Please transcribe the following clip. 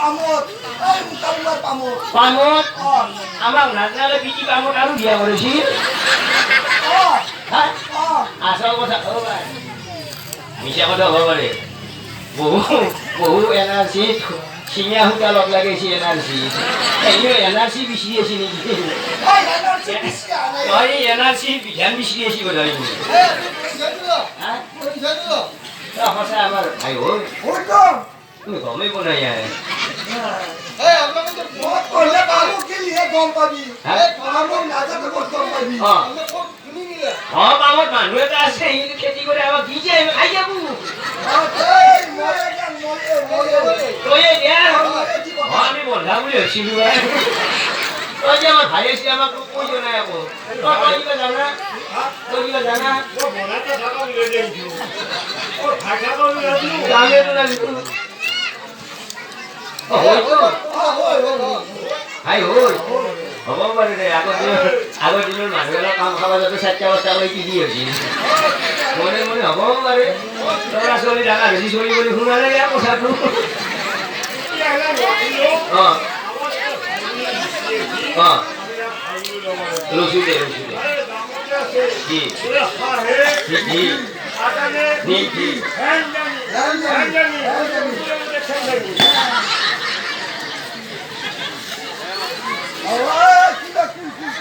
পামত এই মুতাউলাৰ পামত পামত আমাক নাজনালে পিটি পামত আৰু বিয়া কৰিছিল আচল কথা হ'ব পাৰে মিছা কথা হ'ব পাৰে বহু এনাৰ্জি চিঙা সূতা লগ লাগাইছে এনাৰ্জি এনাৰ্জি বিচাৰি আছে নেকি তই এনাৰ্জি ধ্যান বিচাৰি আছি বোধ সঁচা আমাৰ ভাই হ'ল তুমি গমেই পোৱা নাই পামত মানুহ এটা আছে খেতি কৰি আমাক দি যায় খাই যাব আমি বন্ধা বুলি ভাবিছিলো তই যে আমাৰ ভাই আছি আমাক কৈ দিয়া নাই আকৌ তই কিবা জানা ভাই হ'ল হ'ব পাৰে দে আগৰ দিনৰ মানুহবিলাক কাম খাব যাতে 4টা বস্তালৈ কি দি হৈছিল মনে মনে হ'ব পাৰে ল'ৰা ছোৱালী ডাঙৰ বেছি চলি বুলি শুনা নাই কথাটো ৰচুদে কি